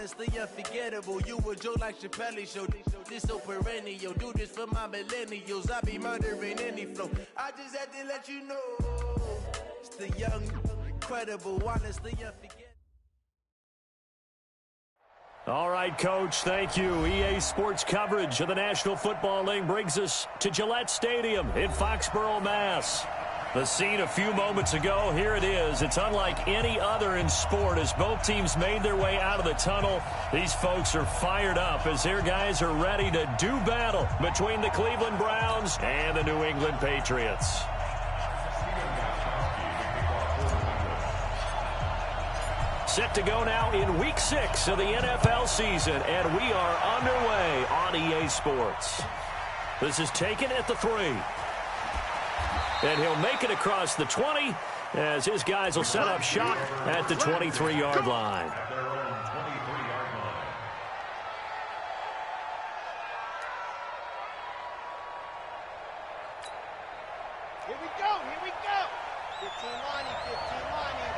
honestly unforgettable. You a Joe like Chappelle show. This so perennial. Do this for my millennials. I be murdering any flow. I just had to let you know. It's the young, incredible, honestly unforgettable. All right, Coach, thank you. EA Sports coverage of the National Football League brings us to Gillette Stadium in Foxborough, Mass. The scene a few moments ago, here it is. It's unlike any other in sport as both teams made their way out of the tunnel. These folks are fired up as their guys are ready to do battle between the Cleveland Browns and the New England Patriots. Set to go now in Week 6 of the NFL season, and we are underway on EA Sports. This is taken at the 3. And he'll make it across the 20 as his guys will set up shop at the 23-yard line. Here we go, here we go. 15 Lonnie, 15 Lonnie.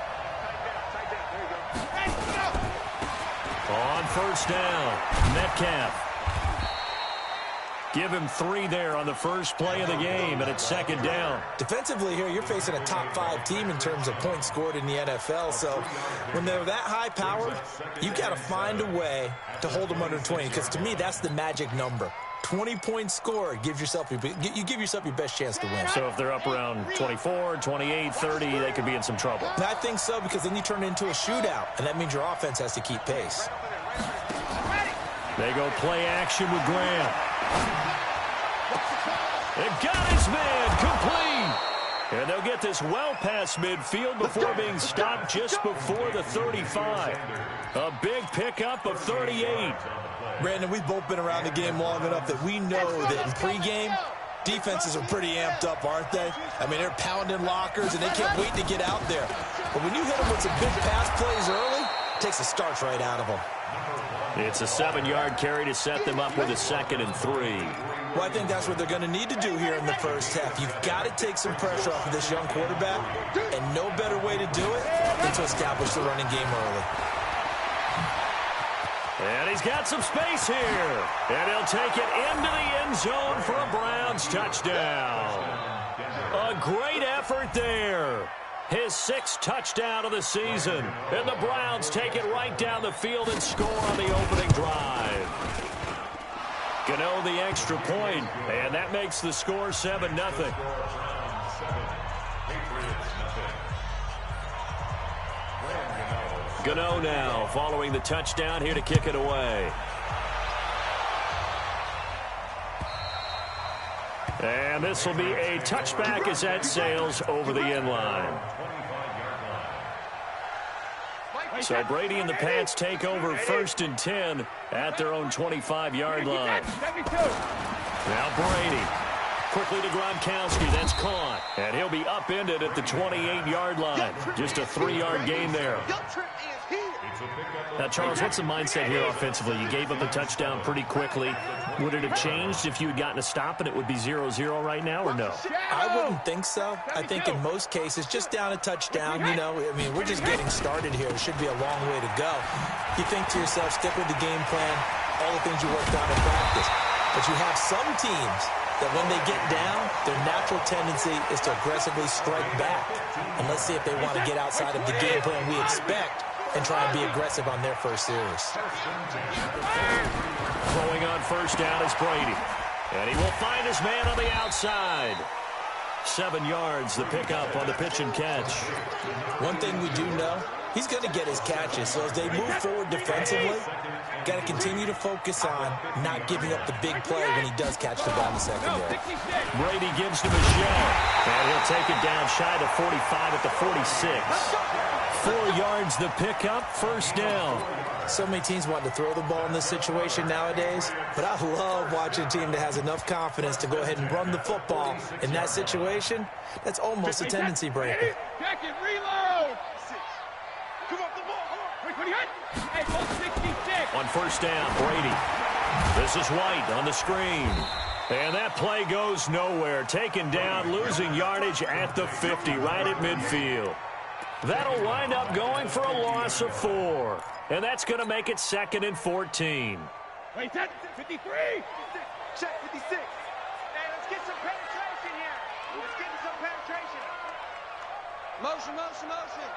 Tight down, there you go. On first down, Metcalf. Give him 3 there on the first play of the game, and it's second down. Defensively here, you're facing a top 5 team in terms of points scored in the NFL. So when they're that high-powered, you got to find a way to hold them under 20, because to me, that's the magic number. 20 points scored, you give yourself your best chance to win. So if they're up around 24, 28, 30, they could be in some trouble. And I think so, because then you turn it into a shootout, and that means your offense has to keep pace. They go play action with Graham. It got his man complete. And they'll get this well past midfield before being stopped just before the 35. A big pickup of 38. Brandon, we've both been around the game long enough that we know that in pregame, defenses are pretty amped up, aren't they? I mean, they're pounding lockers, and they can't wait to get out there. But when you hit them with some big pass plays early, it takes the starch right out of them. It's a 7-yard carry to set them up with a 2nd and 3. Well, I think that's what they're going to need to do here in the first half. You've got to take some pressure off of this young quarterback, and no better way to do it than to establish the running game early. And he's got some space here. And he'll take it into the end zone for a Browns touchdown. A great effort there. His 6th touchdown of the season. And the Browns take it right down the field and score on the opening drive. Gano the extra point, and that makes the score 7-0. Gano now following the touchdown here to kick it away. And this will be a touchback as that sails over the end line. So Brady and the Pats take over 1st and 10 at their own 25-yard line. Now Brady. Quickly to Gronkowski. That's caught. And he'll be upended at the 28-yard line. Just a 3-yard gain there. Now, Charles, what's the mindset here offensively? You gave up a touchdown pretty quickly. Would it have changed if you had gotten a stop and it would be 0-0 right now, or no? I wouldn't think so. I think in most cases, just down a touchdown, you know, I mean, we're just getting started here. It should be a long way to go. You think to yourself, stick with the game plan, all the things you worked on in practice. But you have some teams that when they get down, their natural tendency is to aggressively strike back. And let's see if they want to get outside of the game plan we expect and try and be aggressive on their first series. Throwing on first down is Brady. And he will find his man on the outside. 7 yards, the pickup on the pitch and catch. One thing we do know, he's going to get his catches. So as they move forward defensively, got to continue to focus on not giving up the big play when he does catch the ball in the secondary. Brady gives him a shot. And he'll take it down shy of 45 at the 46. 4 yards the pickup, first down. So many teams want to throw the ball in this situation nowadays, but I love watching a team that has enough confidence to go ahead and run the football in that situation. That's almost a tendency breaker. Check it, reload. Come on, the ball. Wait, what do you hit? Hey, ball 66. On first down, Brady. This is White on the screen. And that play goes nowhere. Taken down, losing yardage at the 50, right at midfield. That'll wind up going for a loss of 4. And that's going to make it 2nd and 14. Wait, that 53. Check 56. Hey, let's get some penetration here. Let's get some penetration. Motion, motion, motion.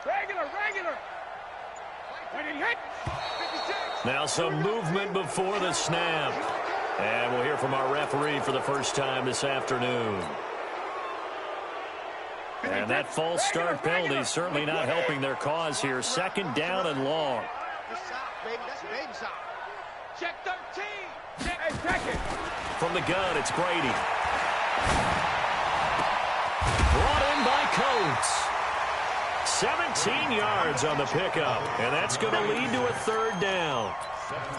Regular. Wait, did he hit? 56. Now some movement before the snap. And we'll hear from our referee for the first time this afternoon. And that false start penalty certainly not helping their cause here. 2nd down and long. That's baby. That's baby shot. Check 13. Check it. From the gun, it's Brady. Brought in by Coates. 17 yards on the pickup, and that's going to lead to a 3rd down.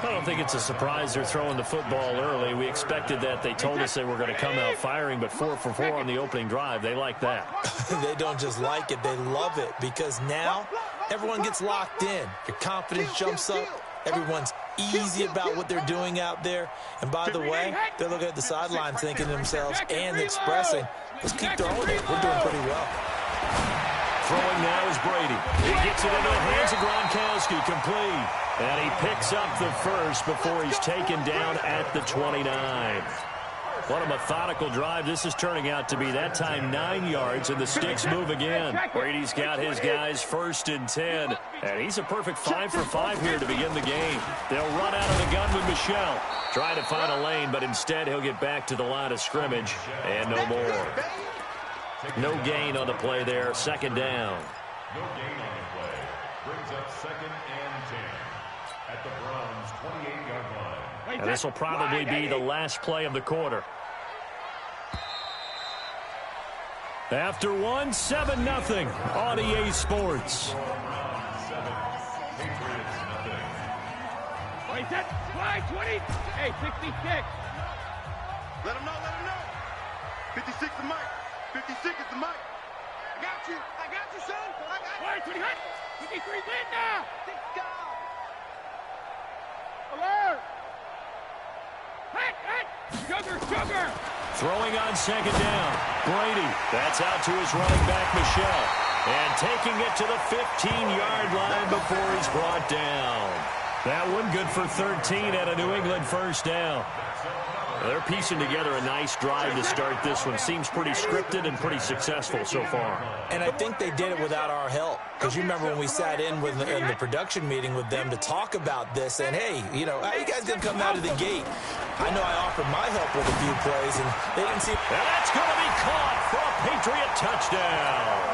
I don't think it's a surprise they're throwing the football early. We expected that. They told us they were going to come out firing, but 4 for 4 on the opening drive. They like that. They don't just like it, they love it, because now everyone gets locked in. Your confidence jumps up. Everyone's easy about what they're doing out there. And by the way, they're looking at the sideline thinking to themselves and expressing, let's keep throwing it. We're doing pretty well. Throwing now is Brady. He gets it into the hands of Gronkowski, complete. And he picks up the first before he's taken down at the 29. What a methodical drive this is turning out to be. That time 9 yards, and the sticks move again. Brady's got his guys 1st and 10. And he's a perfect 5 for 5 here to begin the game. They'll run out of the gun with Michel. Trying to find a lane, but instead he'll get back to the line of scrimmage. And no more. No gain on the play there. 2nd down. No gain on the play. Brings up 2nd and 10 at the Browns' 28-yard line. And this will probably be the last play of the quarter. After 1, 7-0 on EA Sports. Wait, that fly 20. Hey, 66. Let him know. 56 is Mike. 56 is the Mike. I got you, son. I got you. Wait, 20 hit. 53 Linda. Let's go. Alert. Hit. Sugar. Throwing on 2nd down. Brady. That's out to his running back, Michel. And taking it to the 15-yard line before he's brought down. That one good for 13 at a New England 1st down. They're piecing together a nice drive to start this one. Seems pretty scripted and pretty successful so far. And I think they did it without our help. Because you remember when we sat in the production meeting with them to talk about this, and hey, you know, how you guys didn't come out of the gate? I know I offered my help with a few plays, and they didn't see. And that's going to be caught for a Patriot touchdown.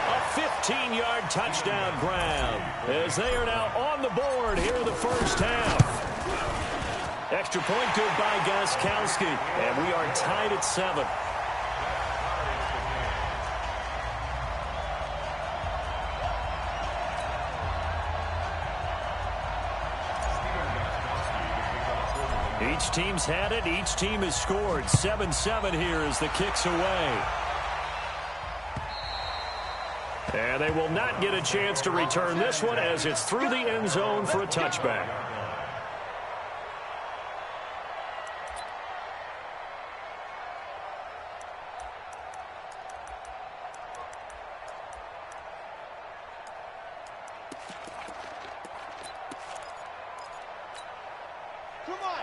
A 15-yard touchdown grab as they are now on the board here in the 1st half. Extra point good by Gostkowski, and we are tied at 7. Each team's had it. Each team has scored. 7-7 here as the kick's away. And they will not get a chance to return this one as it's through the end zone for a touchback.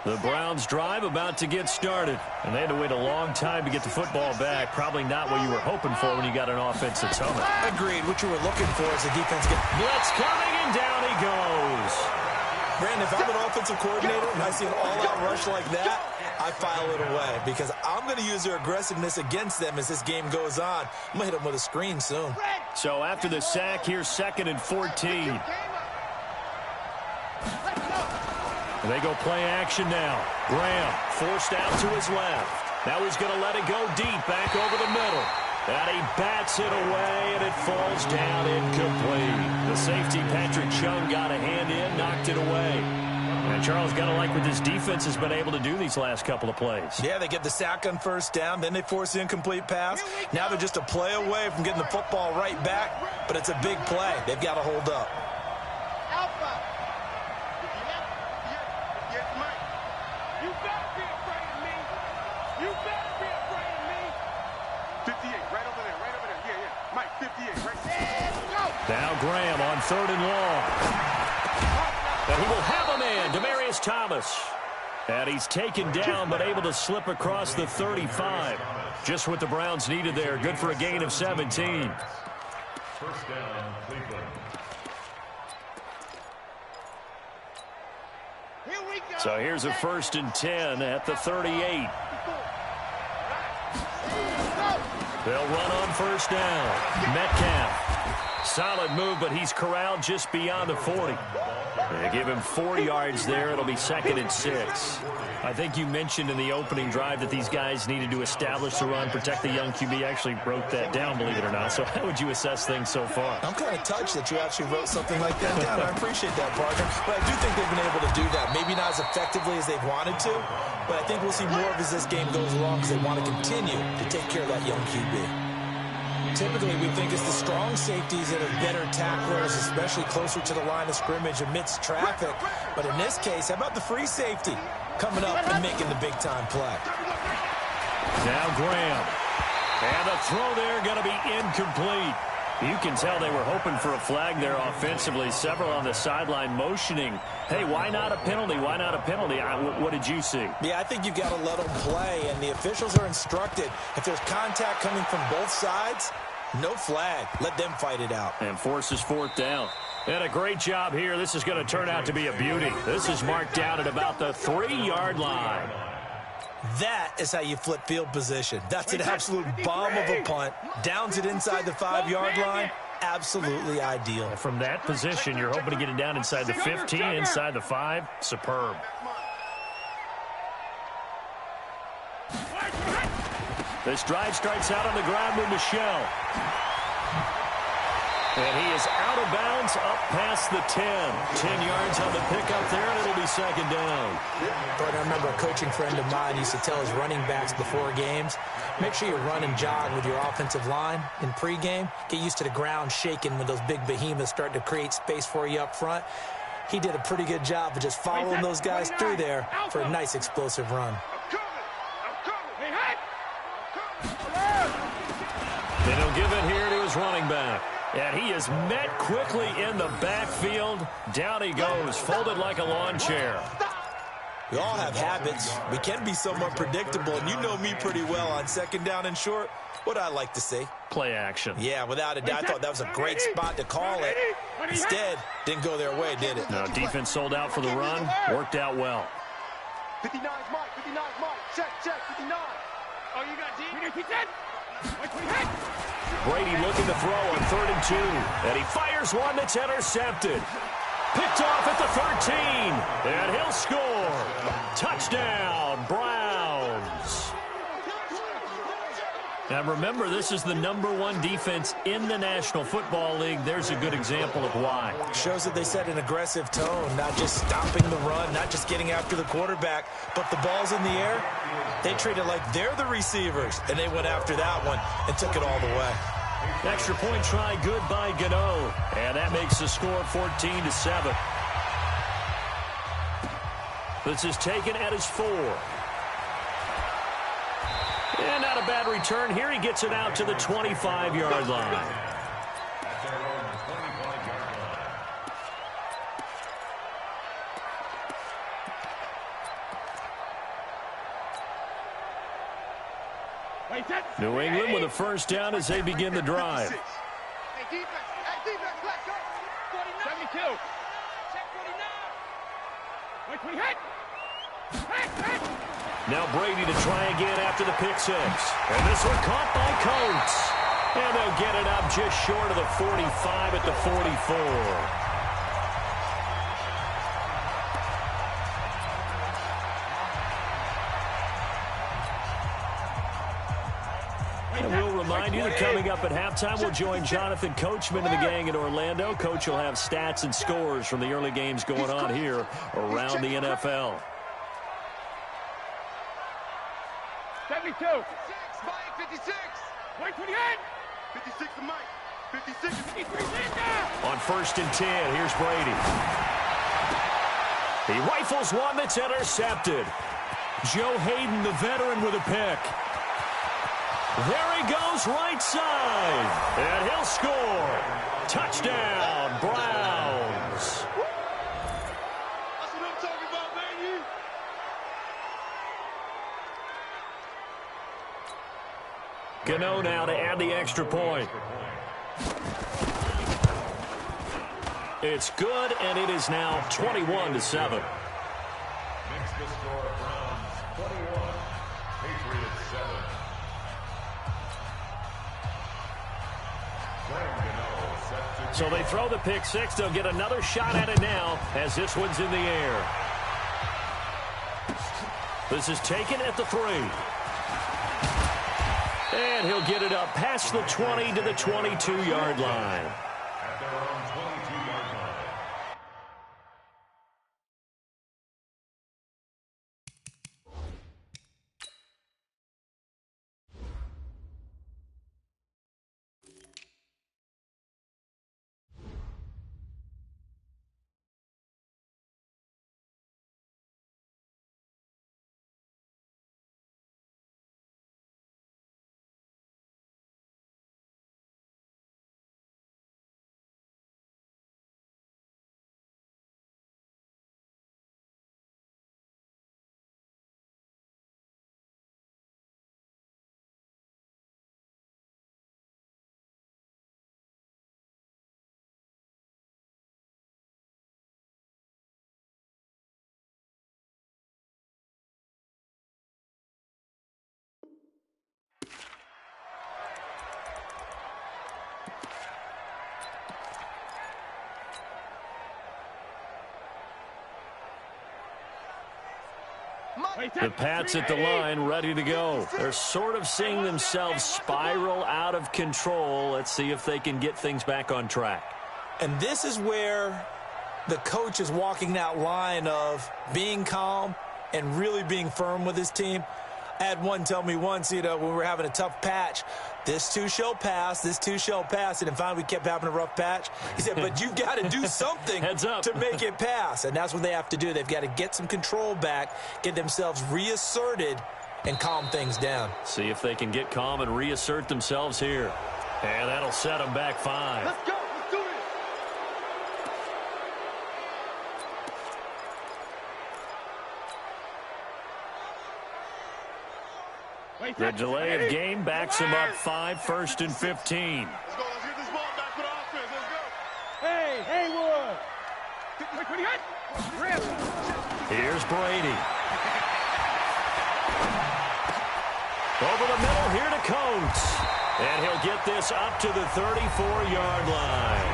The Browns drive about to get started. And they had to wait a long time to get the football back. Probably not what you were hoping for when you got an offense that's humming. Agreed. What you were looking for is the defense get. Blitz coming, and down he goes. Brandon, if I'm an offensive coordinator and I see an all-out rush like that, I file it away because I'm going to use their aggressiveness against them as this game goes on. I'm going to hit them with a screen soon. So after the sack, here's 2nd and 14. And they go play action now. Graham forced out to his left. Now he's going to let it go deep, back over the middle. And he bats it away, and it falls down incomplete. The safety, Patrick Chung, got a hand in, knocked it away. And Charles, got to like what this defense has been able to do these last couple of plays. Yeah, they get the sack on 1st down, then they force the incomplete pass. Now they're just a play away from getting the football right back, but it's a big play. They've got to hold up. 3rd and long. And he will have a man, Demaryius Thomas. And he's taken down but able to slip across the 35. Just what the Browns needed there. Good for a gain of 17. First down, Cleveland. So here's a 1st and 10 at the 38. They'll run on 1st down. Metcalf. Solid move, but he's corralled just beyond the 40. They give him 4 yards there. It'll be 2nd and 6. I think you mentioned in the opening drive that these guys needed to establish the run, protect the young QB. Actually wrote that down, believe it or not. So how would you assess things so far? I'm kind of touched that you actually wrote something like that down. I appreciate that, partner. But I do think they've been able to do that. Maybe not as effectively as they've wanted to, but I think we'll see more of as this game goes along because they want to continue to take care of that young QB. Typically, we think it's the strong safeties that are better tacklers, especially closer to the line of scrimmage amidst traffic. But in this case, how about the free safety coming up and making the big-time play? Now Graham. And the throw there going to be incomplete. You can tell they were hoping for a flag there offensively. Several on the sideline motioning, hey, why not a penalty? Why not a penalty? What did you see? Yeah, I think you've got to let them play, and the officials are instructed. If there's contact coming from both sides, no flag. Let them fight it out. And forces 4th down. And a great job here. This is going to turn out to be a beauty. This is marked down at about the 3-yard line. That is how you flip field position. That's an absolute bomb of a punt. Downs it inside the 5-yard line. Absolutely ideal. From that position, you're hoping to get it down inside the 15, inside the 5. Superb. This drive starts out on the ground with Michel. And he is out of bounds up past the 10. 10 yards on the pickup there, and it'll be 2nd down. But I remember a coaching friend of mine used to tell his running backs before games, make sure you run and jog with your offensive line in pregame. Get used to the ground shaking when those big behemoths start to create space for you up front. He did a pretty good job of just following those guys through there for a nice explosive run. Then he'll give it here to his running back. And he is met quickly in the backfield. Down he goes, folded like a lawn chair. We all have habits. We can be somewhat predictable, and you know me pretty well on 2nd down and short. What I like to see. Play action. Yeah, without a doubt. I thought that was a great spot to call it. Instead, didn't go their way, did it? No, defense sold out for the run. Worked out well. 59's Mike, 59's Mike. Check, 59. Oh, you got D? Brady looking to throw on 3rd and 2. And he fires one that's intercepted. Picked off at the 13. And he'll score. Touchdown, Browns. Now remember, this is the #1 defense in the National Football League. There's a good example of why. Shows that they set an aggressive tone, not just stopping the run, not just getting after the quarterback, but the ball's in the air. They treat it like they're the receivers, and they went after that one and took it all the way. Extra point try, good by Gano. And that makes the score 14-7. This is taken at his 4. And not a bad return here. He gets it out to the 25-yard line. New England with a 1st down as they begin the drive. Hey, defense, let's go. 49. 72. Check 49. Wait, Now Brady to try again after the pick 6. And this one caught by Coates. And they'll get it up just short of the 45 at the 44. And we'll remind you that coming up at halftime, we'll join Jonathan Coachman and the gang in Orlando. Coach will have stats and scores from the early games going on here around the NFL. 72. 56, Mike, 56. Mike, 28. 56 to Mike. 56 to 53. On 1st and 10, here's Brady. He rifles one that's intercepted. Joe Hayden, the veteran, with a pick. There he goes, right side. And he'll score. Touchdown, Browns. Gano now to add the extra point. It's good, and it is now 21-7. Makes the score Browns 21, Patriots 7. So they throw the pick six. They'll get another shot at it now as this one's in the air. This is taken at the 3. And he'll get it up past the 20 to the 22-yard line. At their own 22-yard line. The Pats at the line, ready to go. They're sort of seeing themselves spiral out of control. Let's see if they can get things back on track. And this is where the coach is walking that line of being calm and really being firm with his team. I had one tell me once, when we were having a tough patch, this too shall pass, this too shall pass. And finally we kept having a rough patch. He said, but you've got to do something to make it pass. And that's what they have to do. They've got to get some control back, get themselves reasserted, and calm things down. See if they can get calm and reassert themselves here. And that'll set them back 5. Let's go. Let's do this. The delay of game backs them up 5, 1st and 15. Let's go. Let's get this ball back for the offense. Let's go. Hey, Haywood. Here's Brady. Over the middle here to Coates. And he'll get this up to the 34-yard line.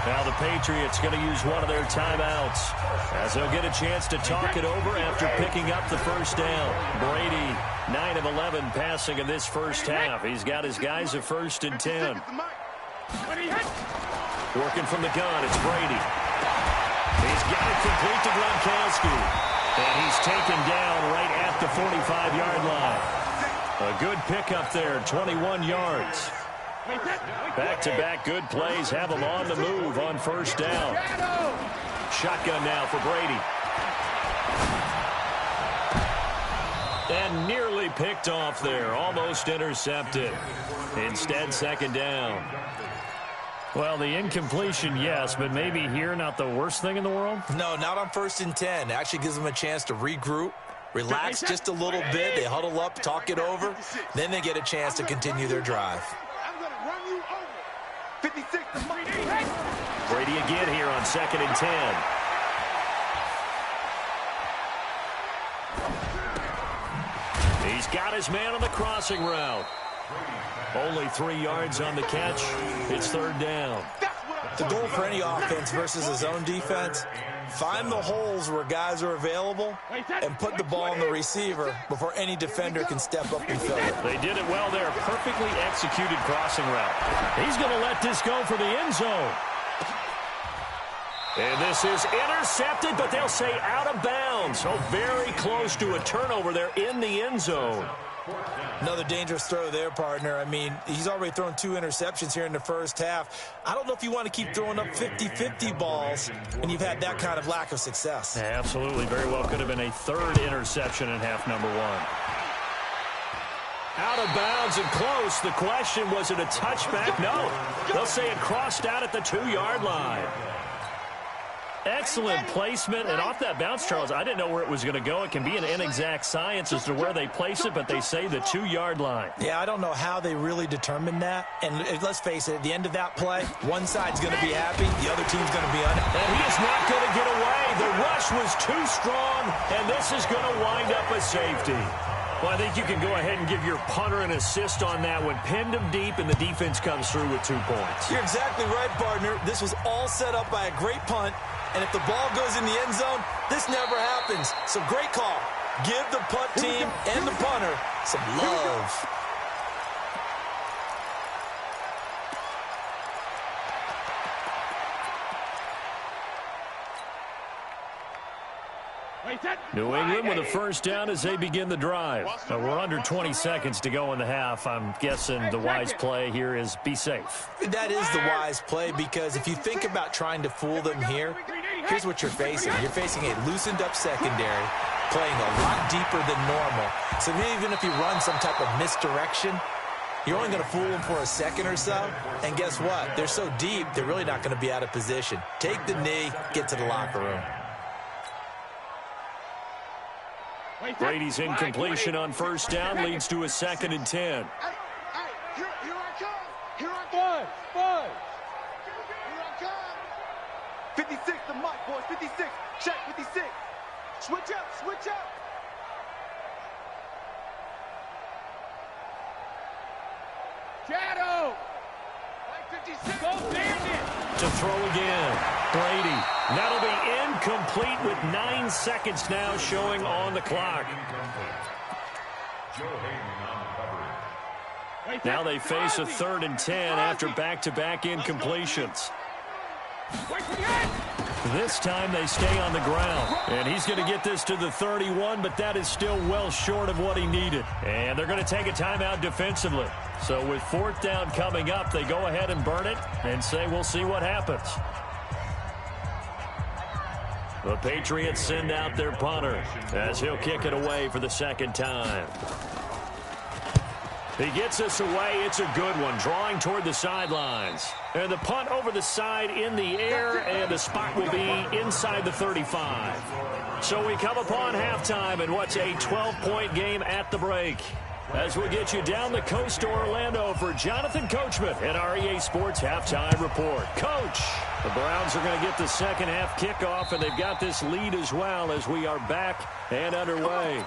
Now the Patriots going to use one of their timeouts as they'll get a chance to talk it over after picking up the first down. Brady, 9 of 11 passing in this first half. He's got his guys at 1st and 10. Working from the gun, it's Brady. He's got it complete to Gronkowski. And he's taken down right at the 45-yard line. A good pickup there, 21 yards. Back-to-back good plays have him on the move on first down. Shotgun now for Brady. And nearly picked off there, almost intercepted. Instead, second down. Well, the incompletion, yes, but maybe here not the worst thing in the world? No, not on 1st and 10. Actually gives them a chance to regroup, relax just a little bit. They huddle up, talk it over. Then they get a chance to continue their drive. I'm going to run you over. 56 to Brady again here on 2nd and 10. He's got his man on the crossing route. Only 3 yards on the catch. It's 3rd down. The goal for any offense versus a zone defense, find the holes where guys are available and put the ball on the receiver before any defender can step up and fill it. They did it well there. Perfectly executed crossing route. He's going to let this go for the end zone. And this is intercepted, but they'll say out of bounds. So very close to a turnover there in the end zone. Another dangerous throw there, partner. I mean, he's already thrown 2 interceptions here in the first half. I don't know if you want to keep throwing up 50-50 balls when you've had that kind of lack of success. Absolutely. Very well could have been a 3rd interception in half number 1. Out of bounds and close. The question, was it a touchback? No. They'll say it crossed out at the 2-yard line. Excellent placement, and off that bounce, Charles, I didn't know where it was going to go. It can be an inexact science as to where they place it, but they say the 2-yard line. Yeah, I don't know how they really determined that. And let's face it, at the end of that play, one side's going to be happy, the other team's going to be unhappy. And he is not going to get away. The rush was too strong, and this is going to wind up a safety. Well, I think you can go ahead and give your punter an assist on that one. Pinned him deep, and the defense comes through with 2 points. You're exactly right, partner. This was all set up by a great punt, and if the ball goes in the end zone, this never happens. So great call. Give the punt team and the punter some love. New England with a first down as they begin the drive. We're under 20 seconds to go in the half. I'm guessing the wise play here is be safe. That is the wise play, because if you think about trying to fool them here, here's what you're facing. You're facing a loosened up secondary, playing a lot deeper than normal. So even if you run some type of misdirection, you're only going to fool them for a second or so. And guess what? They're so deep, they're really not going to be out of position. Take the knee, get to the locker room. Brady's incompletion on first down leads to a 2nd and 10. Here I come. Here I come. Five. Here I come. 56, the mic, boys. 56. Check 56. Switch up. Switch up. Shadow. 56. Go Bandit. To throw again. Brady. That'll be incomplete with 9 seconds now showing on the clock. Now they face a 3rd and 10 after back-to-back incompletions. This time they stay on the ground. And he's going to get this to the 31, but that is still well short of what he needed. And they're going to take a timeout defensively. So with 4th down coming up, they go ahead and burn it and say we'll see what happens. The Patriots send out their punter as he'll kick it away for the 2nd time. He gets us away. It's a good one, drawing toward the sidelines. And the punt over the side in the air, and the spot will be inside the 35. So we come upon halftime in what's a 12-point game at the break. As we get you down the coast to Orlando for Jonathan Coachman at our EA Sports Halftime Report. Coach, the Browns are going to get the second half kickoff, and they've got this lead as well as we are back and underway.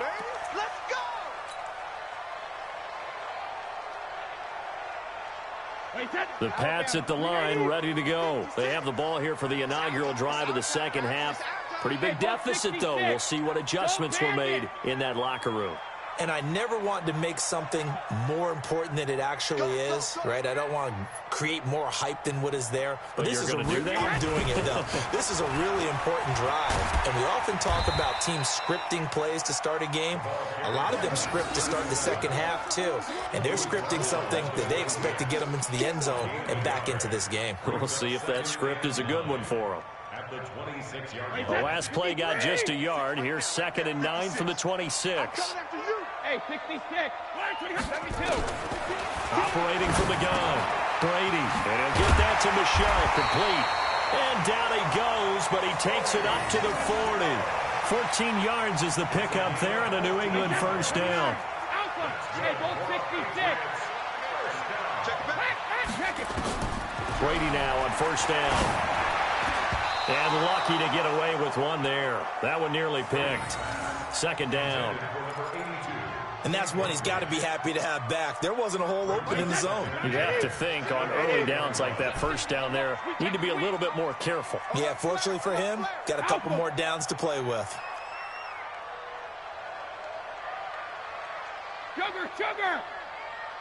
Let's go. The Pats at the line, ready to go. They have the ball here for the inaugural drive of the second half. Pretty big deficit, though. We'll see what adjustments were made in that locker room. And I never want to make something more important than it actually is, right? I don't want to create more hype than what is there. But this is going to do that? I'm doing it, though. This is a really important drive. And we often talk about teams scripting plays to start a game. A lot of them script to start the second half, too. And they're scripting something that they expect to get them into the end zone and back into this game. We'll see if that script is a good one for them. The last play got just a yard. Here's 2nd and 9 from the 26. Hey, 66. 72. Operating from the gun. Brady. And he'll get that to Michelle. Complete. And down he goes, but he takes it up to the 40. 14 yards is the pickup there, and a New England first down. Alpha. Hey, go 66. Check it. Brady now on first down. And lucky to get away with one there. That one nearly picked. 2nd down. And that's one he's got to be happy to have back. There wasn't a hole open in the zone. You have to think on early downs like that first down there, need to be a little bit more careful. Yeah, fortunately for him, got a couple more downs to play with. Sugar.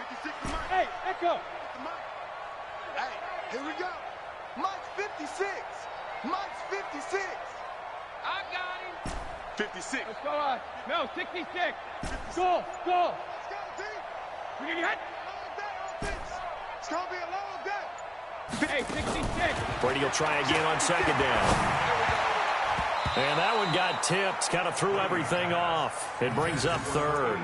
56. Hey, Echo. Hey, here we go. Mike's 56. Mike's 56. I got him. 56. Let's go on. No, 66. 56. Go. Let's go, team. We get your head. Long day, offense. It's going to be a long day. Hey, 66. Brady will try again on 2nd down. And that one got tipped. Kind of threw everything off. It brings up 3rd.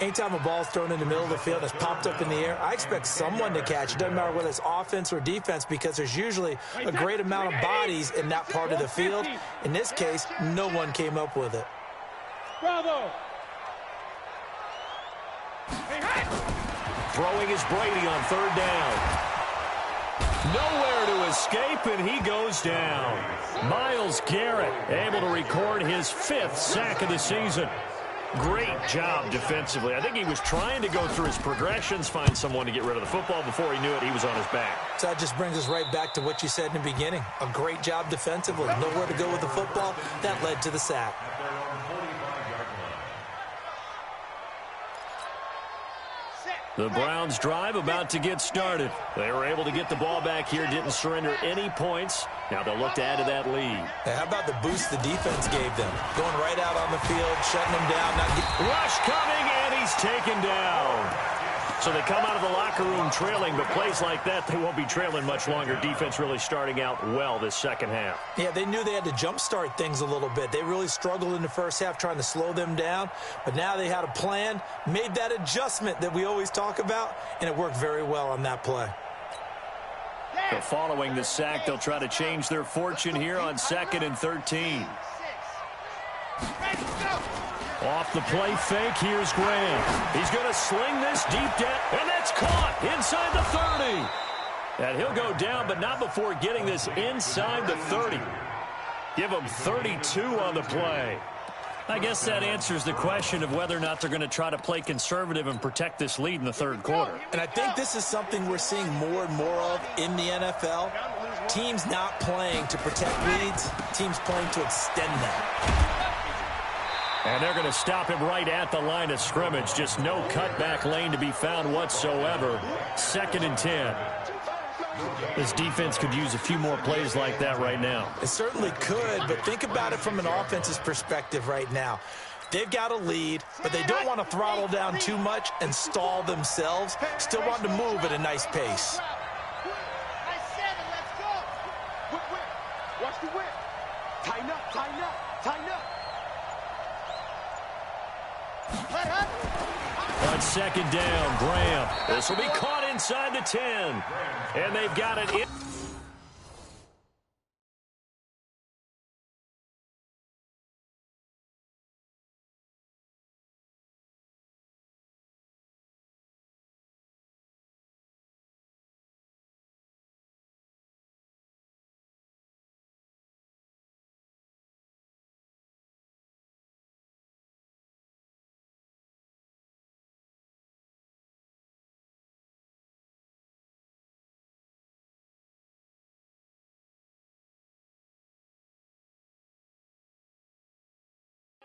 Anytime a ball's thrown in the middle of the field and it's popped up in the air, I expect someone to catch. It doesn't matter whether it's offense or defense because there's usually a great amount of bodies in that part of the field. In this case, no one came up with it. Bravo! Throwing is Brady on third down. Nowhere to escape, and he goes down. Myles Garrett able to record his 5th sack of the season. Great job defensively. I think he was trying to go through his progressions, find someone to get rid of the football. Before he knew it, he was on his back. So that just brings us right back to what you said in the beginning. A great job defensively. Nowhere to go with the football. That led to the sack. The Browns drive about to get started. They were able to get the ball back here, didn't surrender any points. Now they'll look to add to that lead. Hey, how about the boost the defense gave them? Going right out on the field, shutting them down. Rush coming, and he's taken down. So they come out of the locker room trailing, but plays like that, they won't be trailing much longer. Defense really starting out well this second half. Yeah, they knew they had to jumpstart things a little bit. They really struggled in the first half trying to slow them down, but now they had a plan, made that adjustment that we always talk about, and it worked very well on that play. So following the sack, they'll try to change their fortune here on 2nd and 13. Off the play fake, here's Graham. He's going to sling this deep down, and that's caught inside the 30. And he'll go down, but not before getting this inside the 30. Give him 32 on the play. I guess that answers the question of whether or not they're going to try to play conservative and protect this lead in the third quarter. And I think this is something we're seeing more and more of in the NFL. Teams not playing to protect leads, teams playing to extend them. And they're going to stop him right at the line of scrimmage. Just no cutback lane to be found whatsoever. 2nd and 10. This defense could use a few more plays like that right now. It certainly could, but think about it from an offense's perspective right now. They've got a lead, but they don't want to throttle down too much and stall themselves. Still want to move at a nice pace. Watch the whip. Tighten up, tighten up, tighten up. On 2nd down, Graham. This will be caught inside the 10. And they've got it in.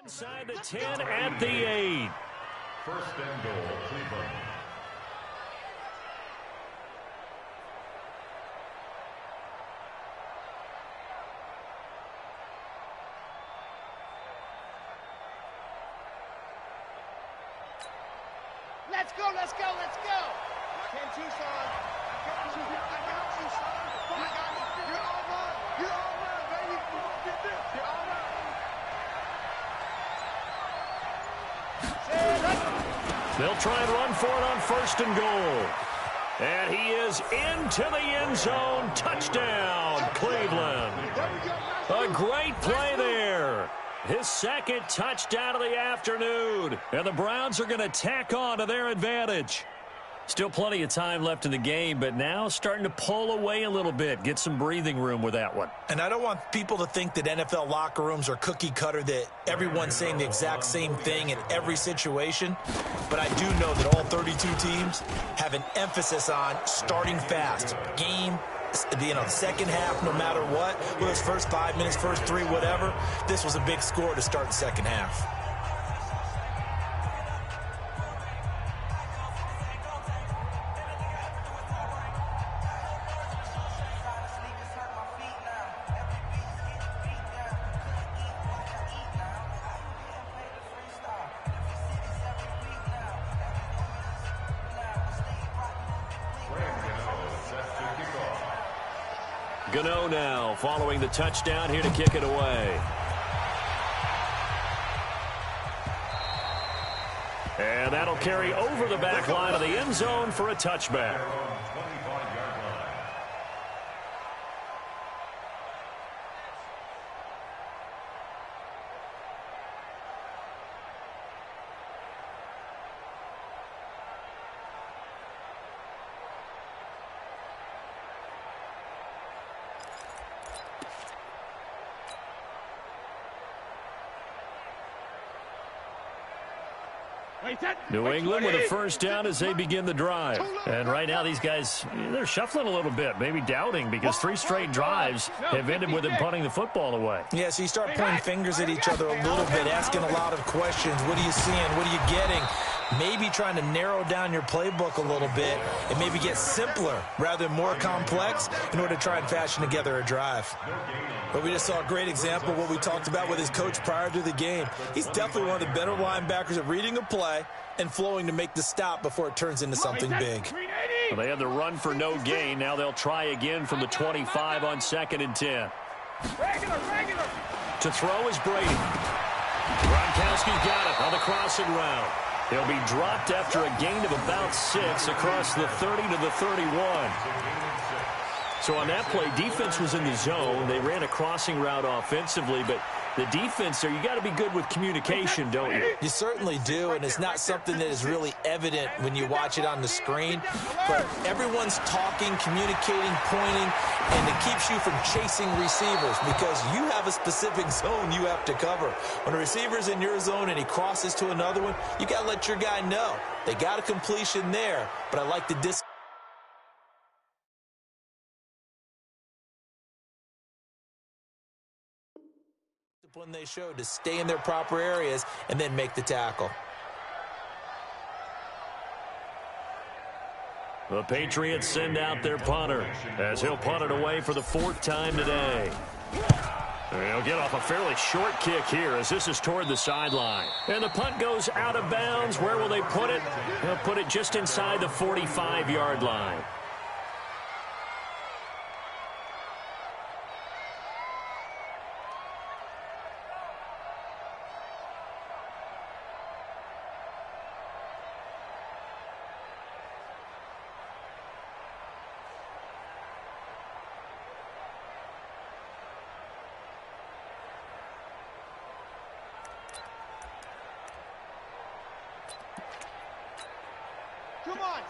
Inside the 10 at the 8. 1st and goal, Cleveland. Let's go, let's go, let's go. I got you, son. I got you, son. I got you. You're all right. You're all right, baby. Get this. You're all right. They'll try and run for it on 1st and goal. And he is into the end zone. Touchdown, Cleveland. A great play there. His 2nd touchdown of the afternoon. And the Browns are going to tack on to their advantage. Still plenty of time left in the game, but now starting to pull away a little bit. Get some breathing room with that one. And I don't want people to think that NFL locker rooms are cookie cutter, that everyone's saying the exact same thing in every situation. But I do know that all 32 teams have an emphasis on starting fast. Game, second half, no matter what. Whether it's first 5 minutes, first 3, whatever. This was a big score to start the second half. Gano now following the touchdown here to kick it away. And that'll carry over the back line of the end zone for a touchback. New England with a first down as they begin the drive. And right now these guys, they're shuffling a little bit, maybe doubting, because 3 straight drives have ended with them punting the football away. Yeah, so you start pointing fingers at each other a little bit, asking a lot of questions. What are you seeing? What are you getting? Maybe trying to narrow down your playbook a little bit and maybe get simpler rather than more complex in order to try and fashion together a drive. But we just saw a great example of what we talked about with his coach prior to the game. He's definitely one of the better linebackers at reading a play and flowing to make the stop before it turns into something big. Well, they have the run for no gain. Now they'll try again from the 25 on 2nd and 10. Regular. To throw is Brady. Gronkowski's got it on the crossing route. He'll be dropped after a gain of about 6 across the 30 to the 31. So on that play, defense was in the zone. They ran a crossing route offensively, but the defense there, you got to be good with communication, don't you? You certainly do, and it's not something that is really evident when you watch it on the screen. But everyone's talking, communicating, pointing, and it keeps you from chasing receivers because you have a specific zone you have to cover. When a receiver's in your zone and he crosses to another one, you got to let your guy know. They got a completion there, but I like the discipline they showed to stay in their proper areas and then make the tackle. The Patriots send out their punter as he'll punt it away for the 4th time today. He'll get off a fairly short kick here as this is toward the sideline. And the punt goes out of bounds. Where will they put it? They'll put it just inside the 45-yard line.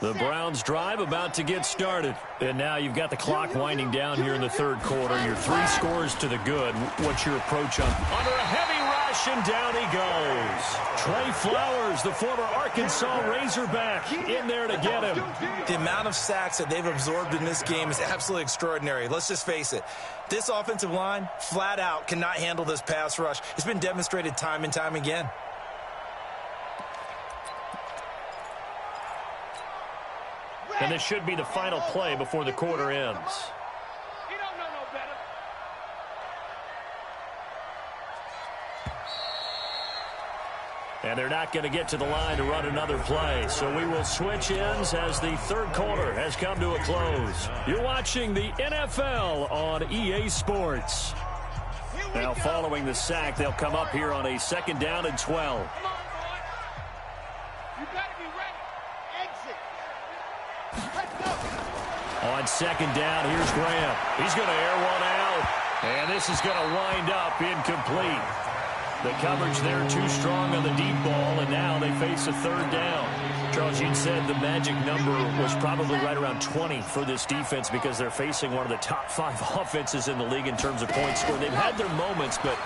The Browns drive about to get started. And now you've got the clock winding down here in the 3rd quarter. Your 3 scores to the good. What's your approach on? Under a heavy rush, and down he goes. Trey Flowers, the former Arkansas Razorback, in there to get him. The amount of sacks that they've absorbed in this game is absolutely extraordinary. Let's just face it. This offensive line, flat out, cannot handle this pass rush. It's been demonstrated time and time again. And this should be the final play before the quarter ends. You don't know no better. And they're not going to get to the line to run another play. So we will switch ends as the 3rd quarter has come to a close. You're watching the NFL on EA Sports. Now following the sack, they'll come up here on a 2nd down and 12. Come on, boy. You better be ready. Exit. Let's go. On 2nd down, here's Graham. He's going to air one out. And this is going to wind up incomplete. The coverage there too strong on the deep ball, and now they face a 3rd down. Charles, you said the magic number was probably right around 20 for this defense because they're facing one of the top 5 offenses in the league in terms of points scored. They've had their moments, but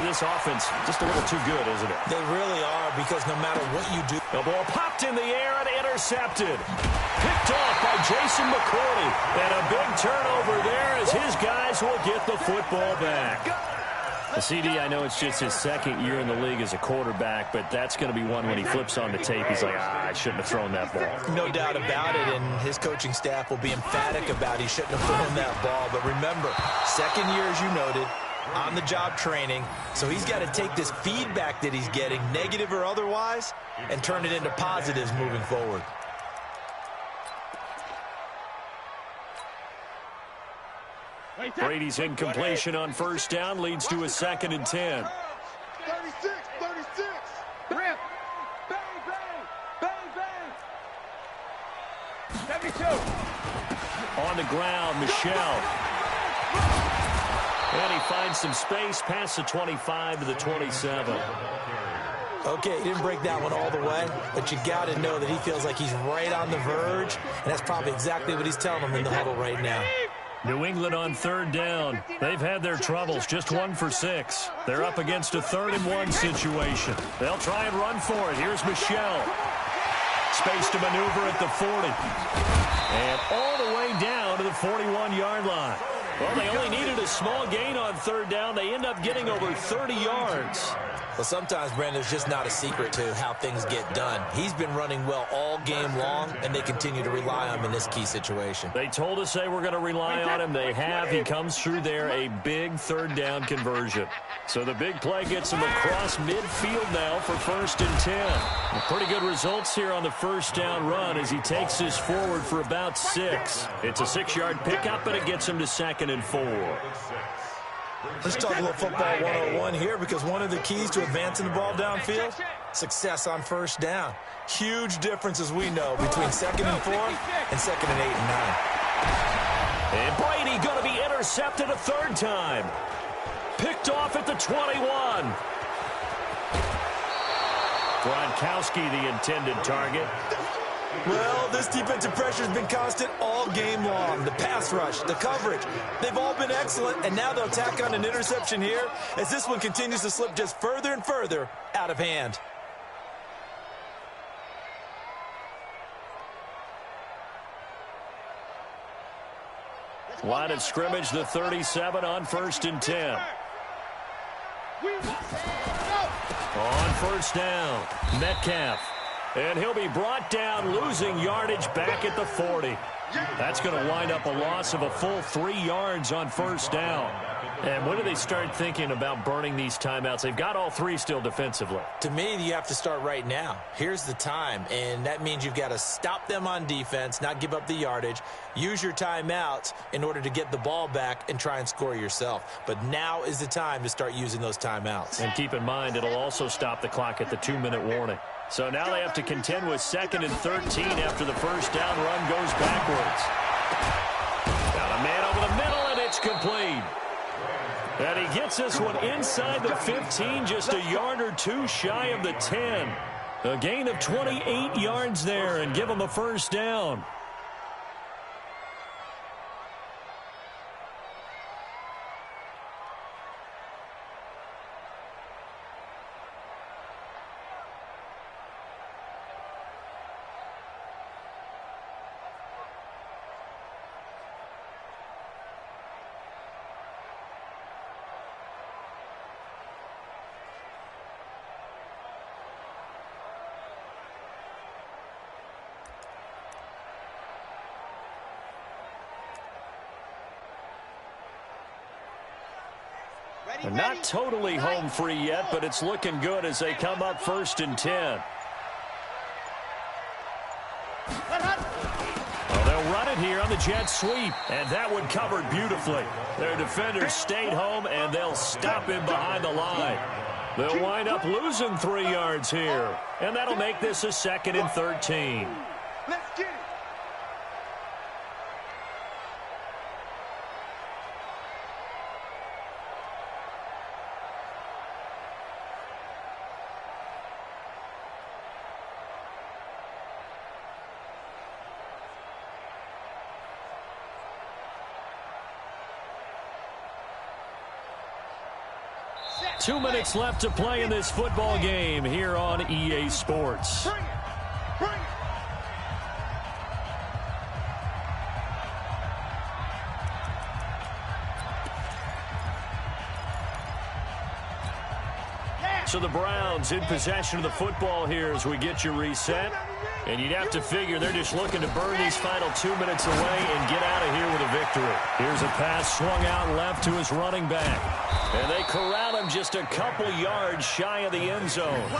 this offense just a little too good, isn't it? They really are, because no matter what you do. The ball popped in the air and intercepted. Picked off by Jason McCourty. And a big turnover there as his guys will get the football back. CD, I know it's just his 2nd year in the league as a quarterback, but that's going to be one when he flips on the tape. He's like, I shouldn't have thrown that ball. No doubt about it, and his coaching staff will be emphatic about he shouldn't have thrown that ball. But remember, 2nd year, as you noted, on-the-job training, so he's got to take this feedback that he's getting, negative or otherwise, and turn it into positives moving forward. Brady's incompletion on 1st down leads to a 2nd and 10. 36. Rip. Bang, bang. On the ground, Michelle. And he finds some space past the 25 to the 27. Okay, he didn't break that one all the way, but you got to know that he feels like he's right on the verge, and that's probably exactly what he's telling them in the huddle right now. New England on third down. They've had their troubles, just 1 for 6. They're up against a 3rd-and-1 situation. They'll try and run for it. Here's Michelle. Space to maneuver at the 40. And all the way down to the 41-yard line. Well, they only needed a small gain on 3rd down. They end up getting over 30 yards. Well, sometimes, Brandon, there's just not a secret to how things get done. He's been running well all game long, and they continue to rely on him in this key situation. They told us they were going to rely on him. They have. He comes through there, a big 3rd down conversion. So the big play gets him across midfield now for 1st and 10. Well, pretty good results here on the 1st down run as he takes this forward for about 6. It's a 6-yard pickup, and it gets him to 2nd and 4. Let's talk a little football 101 here, because one of the keys to advancing the ball downfield, success on 1st down. Huge difference, as we know, between 2nd and 4 and 2nd and 8 and 9. And Brady going to be intercepted a 3rd time. Picked off at the 21. Gronkowski, the intended target. Well, this defensive pressure has been constant all game long. The pass rush, the coverage, they've all been excellent, and now they'll tack on an interception here as this one continues to slip just further and further out of hand. Line of scrimmage, the 37 on 1st and 10. On 1st down, Metcalf. And he'll be brought down, losing yardage back at the 40. That's going to wind up a loss of a full 3 yards on 1st down. And when do they start thinking about burning these timeouts? They've got all 3 still defensively. To me, you have to start right now. Here's the time, and that means you've got to stop them on defense, not give up the yardage, use your timeouts in order to get the ball back and try and score yourself. But now is the time to start using those timeouts. And keep in mind, it'll also stop the clock at the 2-minute warning. So now they have to contend with 2nd and 13 after the 1st down run goes backwards. Got a man over the middle, and it's complete. And he gets this one inside the 15, just a yard or 2 shy of the 10. A gain of 28 yards there, and give him a 1st down. Not totally home free yet, but it's looking good as they come up 1st and 10. Well, they'll run it here on the jet sweep, and that one covered beautifully. Their defenders stayed home, and they'll stop him behind the line. They'll wind up losing 3 yards here, and that'll make this a 2nd and 13. Let's get it. Two minutes left to play in this football game here on EA Sports. Bring it. Bring it. So the Browns in possession of the football here as we get you reset. And you'd have to figure they're just looking to burn these final 2 minutes away and get out of here with a victory. Here's a pass swung out left to his running back. And they corral him just a couple yards shy of the end zone.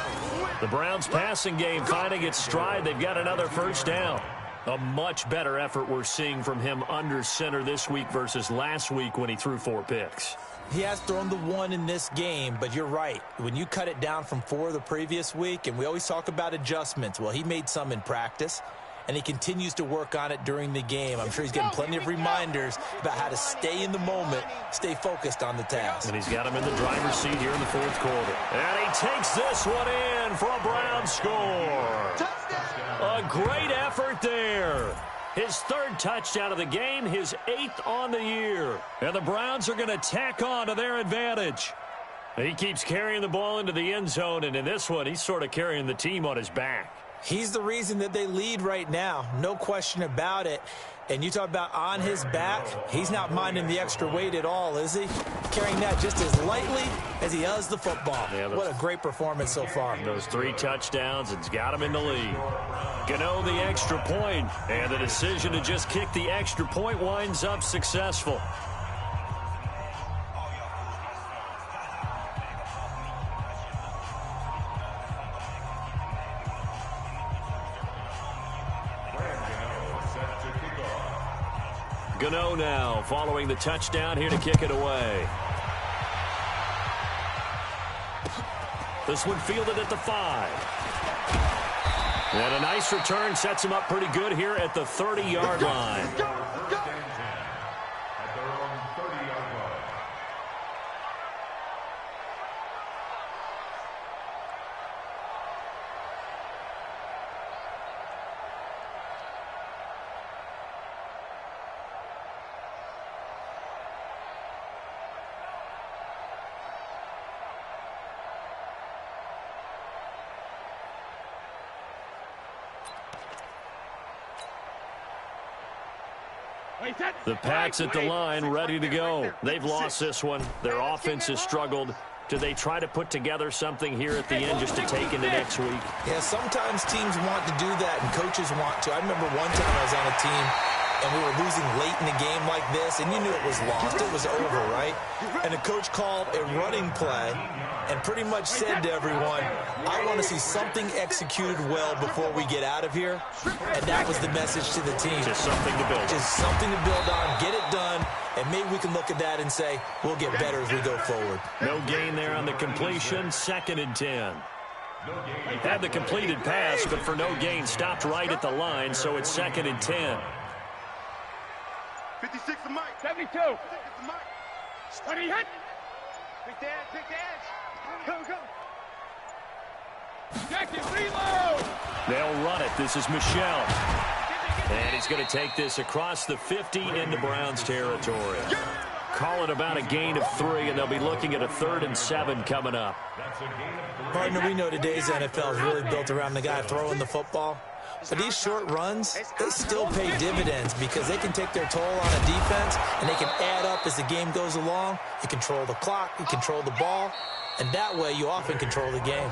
The Browns passing game finding its stride. They've got another 1st down. A much better effort we're seeing from him under center this week versus last week when he threw 4 picks. He has thrown the 1 in this game, but you're right. When you cut it down from 4 the previous week, and we always talk about adjustments, well, he made some in practice. and he continues to work on it during the game. I'm sure he's getting plenty of reminders about how to stay in the moment, stay focused on the task. And he's got him in the driver's seat here in the fourth quarter. And he takes this one in for a Browns score. A great effort there. His third touchdown of the game, his 8th on the year. And the Browns are going to tack on to their advantage. He keeps carrying the ball into the end zone, and in this one, he's sort of carrying the team on his back. He's the reason that they lead right now, no question about it. And you talk about on his back, he's not minding the extra weight at all, is he? Carrying that just as lightly as he does the football. Yeah, what a great performance so far. Those 3 touchdowns, it's got him in the lead. Gano the extra point, and the decision to just kick the extra point winds up successful. Gano now following the touchdown here to kick it away. This one fielded at the 5. And a nice return sets him up pretty good here at the 30-yard line. At their own 30-yard line. The Pats at the line, ready to go. They've lost this one. Their offense has struggled. Do they try to put together something here at the end just to take into next week? Yeah, sometimes teams want to do that, and coaches want to. I remember one time I was on a team, and we were losing late in a game like this, and you knew it was lost. It was over, right? And the coach called a running play and pretty much said to everyone, I want to see something executed well before we get out of here. And that was the message to the team. Just something to build. Just something to build on, get it done, and maybe we can look at that and say, we'll get better as we go forward. No gain there on the completion, 2nd and 10. Had the completed pass, but for no gain, stopped right at the line, so it's 2nd and 10. 56 to Mike. 72. 56 to Mike. 20 hit. Big dance, big dance. Go, go. Jackie, reload. They'll run it. This is Michelle. And he's going to take this across the 50 into Browns territory. Call it about a gain of 3, and they'll be looking at a 3rd and 7 coming up. Partner, we know today's NFL is really built around the guy throwing the football. But these short runs, they still pay dividends because they can take their toll on a defense, and they can add up as the game goes along. You control the clock, you control the ball, and that way you often control the game.